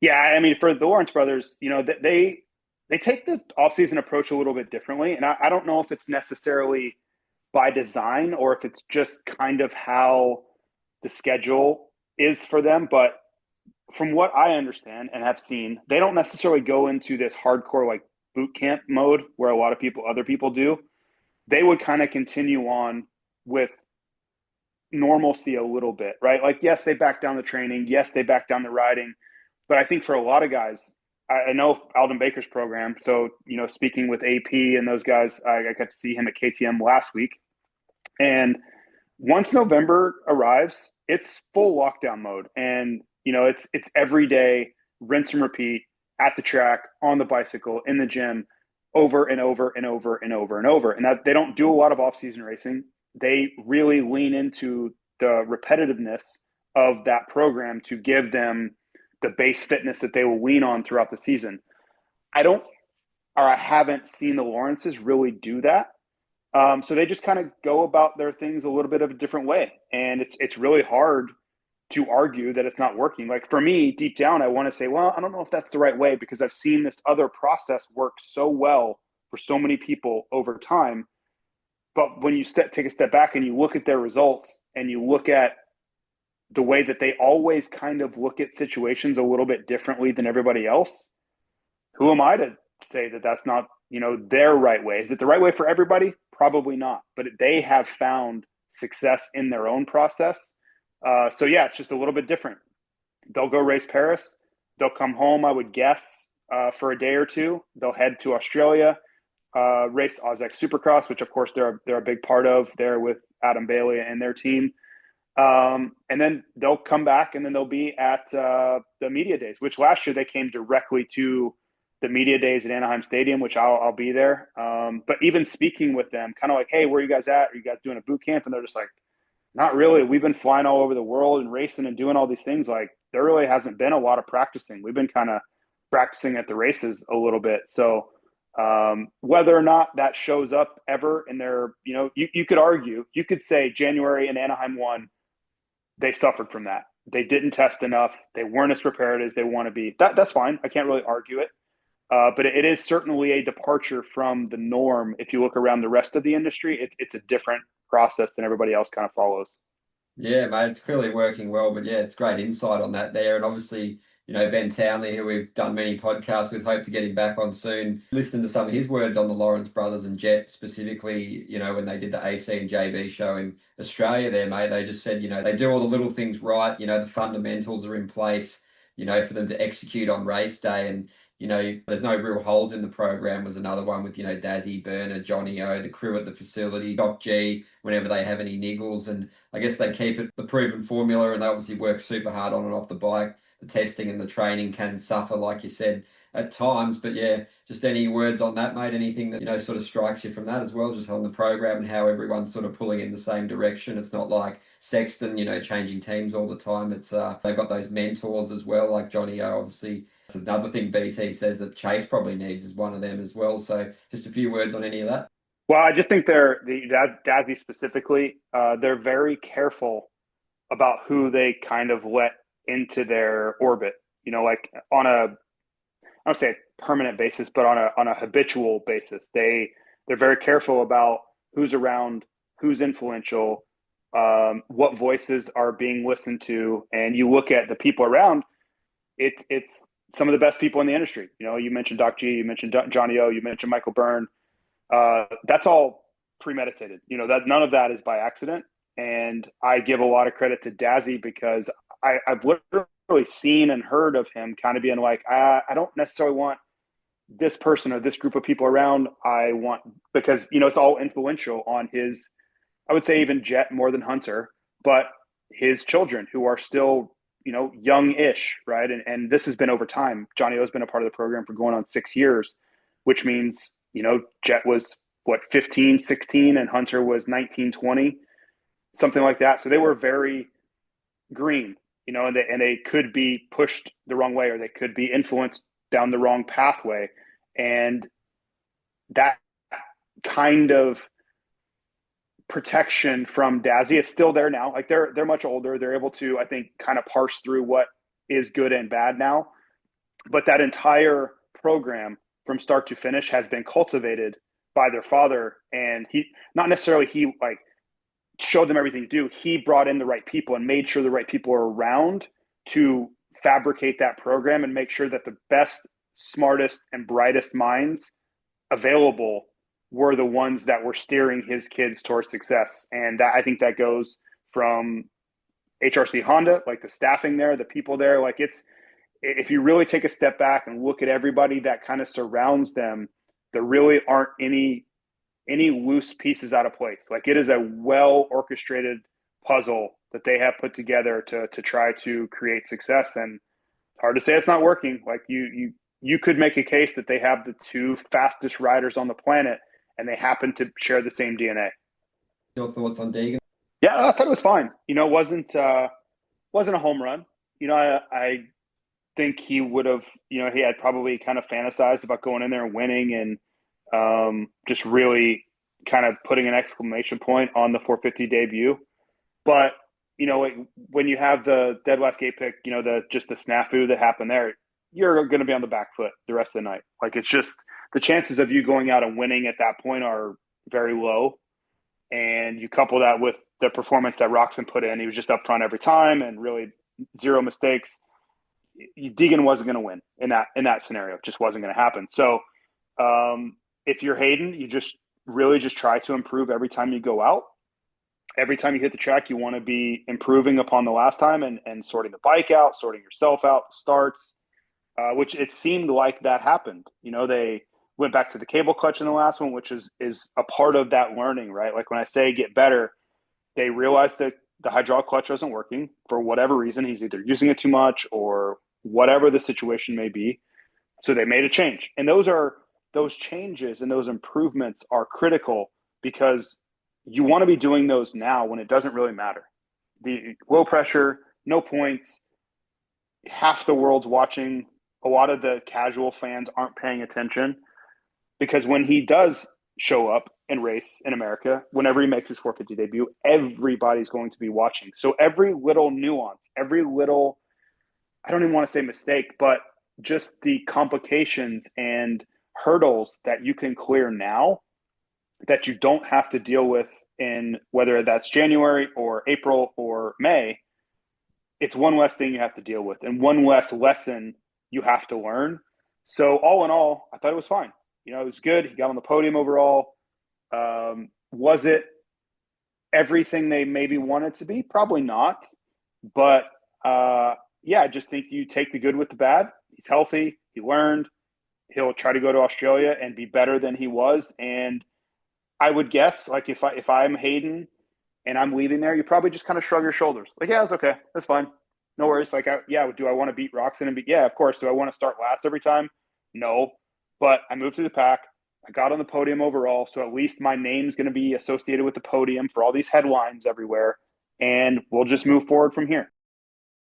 Yeah, I mean, for the Lawrence brothers, they take the offseason approach a little bit differently, and I don't know if it's necessarily by design or if it's just kind of how the schedule is for them. But from what I understand and have seen, they don't necessarily go into this hardcore like boot camp mode where a lot of other people do. They would kind of continue on with normalcy a little bit, right? Like, yes, they back down the training. Yes, they back down the riding. But I think for a lot of guys, I know Alden Baker's program. So, speaking with AP and those guys, I got to see him at KTM last week. And once November arrives, it's full lockdown mode. And, it's every day, rinse and repeat at the track, on the bicycle, in the gym, over and over and over and over and over. And that they don't do a lot of off-season racing. They really lean into the repetitiveness of that program to give them the base fitness that they will lean on throughout the season. I don't, or I haven't seen the Lawrences really do that. So they just kind of go about their things a little bit of a different way, and it's really hard to argue that it's not working. Like for me, deep down, I want to say, well, I don't know if that's the right way because I've seen this other process work so well for so many people over time. But when you take a step back and you look at their results and you look at the way that they always kind of look at situations a little bit differently than everybody else, who am I to say that that's not, their right way? Is it the right way for everybody? Probably not. But they have found success in their own process. So yeah, it's just a little bit different. They'll go race Paris. They'll come home, I would guess, for a day or two. They'll head to Australia, race Ozek Supercross, which of course they're a big part of there with Adam Bailey and their team. And then they'll come back and then they'll be at the media days, which last year they came directly to the media days at Anaheim Stadium, which I'll be there. But even speaking with them, kind of like, hey, where are you guys at? Are you guys doing a boot camp? And they're just like, not really. We've been flying all over the world and racing and doing all these things. Like there really hasn't been a lot of practicing. We've been kind of practicing at the races a little bit. So whether or not that shows up ever in their, you could argue, you could say January in Anaheim 1, they suffered from that. They didn't test enough. They weren't as prepared as they want to be. That's fine. I can't really argue it. But it is certainly a departure from the norm. If you look around the rest of the industry, it's a different process than everybody else kind of follows. Yeah, mate, it's clearly working well, but yeah, it's great insight on that there. And obviously, Ben Townley, who we've done many podcasts with, hope to get him back on soon. Listen to some of his words on the Lawrence brothers and Jet specifically, when they did the AC and JB show in Australia there, mate. They just said, they do all the little things right, the fundamentals are in place, for them to execute on race day. And there's no real holes in the program was another one with, Dazzy, Burner, Johnny O, the crew at the facility, Doc G, whenever they have any niggles. And I guess they keep it the proven formula and they obviously work super hard on and off the bike. The testing and the training can suffer, like you said, at times. But yeah, just any words on that, mate? Anything that, sort of strikes you from that as well, just on the program and how everyone's sort of pulling in the same direction. It's not like Sexton, changing teams all the time. It's they've got those mentors as well, like Johnny O, obviously. It's another thing BT says that Chase probably needs is one of them as well. So just a few words on any of that. Well, I just think Dazzy specifically, they're very careful about who they kind of let into their orbit. Like on a, I don't say permanent basis, but on a habitual basis. They're very careful about who's around, who's influential, what voices are being listened to, and you look at the people around. It's some of the best people in the industry. You mentioned Doc G, you mentioned Johnny O, you mentioned Michael Byrne. That's all premeditated. That none of that is by accident. And I give a lot of credit to Dazzy because I've literally seen and heard of him kind of being like, I don't necessarily want this person or this group of people around. I want, because, it's all influential on his, I would say even Jet more than Hunter, but his children who are still, young-ish, right? And this has been over time. Johnny O's been a part of the program for going on 6 years, which means, Jet was what, 15, 16, and Hunter was 19, 20, something like that. So they were very green, and they could be pushed the wrong way or they could be influenced down the wrong pathway. And that kind of protection from Dazzy is still there now. Like they're much older. They're able to, I think, kind of parse through what is good and bad now. But that entire program from start to finish has been cultivated by their father. And he, not necessarily he like showed them everything to do. He brought in the right people and made sure the right people are around to fabricate that program and make sure that the best, smartest, and brightest minds available were the ones that were steering his kids towards success. And I think that goes from HRC Honda, like the staffing there, the people there, like it's, if you really take a step back and look at everybody that kind of surrounds them, there really aren't any loose pieces out of place. Like it is a well orchestrated puzzle that they have put together to try to create success. And hard to say it's not working. Like you could make a case that they have the two fastest riders on the planet, and they happen to share the same DNA. Your thoughts on Deegan? Yeah, I thought it was fine. It wasn't a home run. I think he would have. He had probably kind of fantasized about going in there and winning, and just really kind of putting an exclamation point on the 450 debut. But when you have the dead last gate pick, the snafu that happened there, you're going to be on the back foot the rest of the night. Like it's just the chances of you going out and winning at that point are very low. And you couple that with the performance that Roxon put in. He was just up front every time and really zero mistakes. Deegan wasn't going to win in that scenario. It just wasn't going to happen. So if you're Haiden, you just really just try to improve every time you go out. Every time you hit the track, you want to be improving upon the last time and sorting the bike out, sorting yourself out, starts, which it seemed like that happened. They went back to the cable clutch in the last one, which is a part of that learning, right? Like when I say get better, they realized that the hydraulic clutch wasn't working for whatever reason. He's either using it too much or whatever the situation may be. So they made a change. And those changes and those improvements are critical because you want to be doing those now when it doesn't really matter. The low pressure, no points, half the world's watching. A lot of the casual fans aren't paying attention because when he does show up and race in America, whenever he makes his 450 debut, everybody's going to be watching. So every little nuance, every little, I don't even want to say mistake, but just the complications and hurdles that you can clear now that you don't have to deal with in whether that's January or April or May, it's one less thing you have to deal with and one less lesson you have to learn. So all in all, I thought it was fine. It was good. He got on the podium overall. Was it everything they maybe wanted to be? Probably not. But yeah, I just think you take the good with the bad. He's healthy. He learned. He'll try to go to Australia and be better than he was. And I would guess, like if I'm Haiden and I'm leaving there, you probably just kind of shrug your shoulders. Like, yeah, it's okay. That's fine. No worries. Like, yeah, do I want to beat Roxon and yeah, of course. Do I want to start last every time? No. But I moved through the pack. I got on the podium overall. So at least my name's going to be associated with the podium for all these headlines everywhere. And we'll just move forward from here.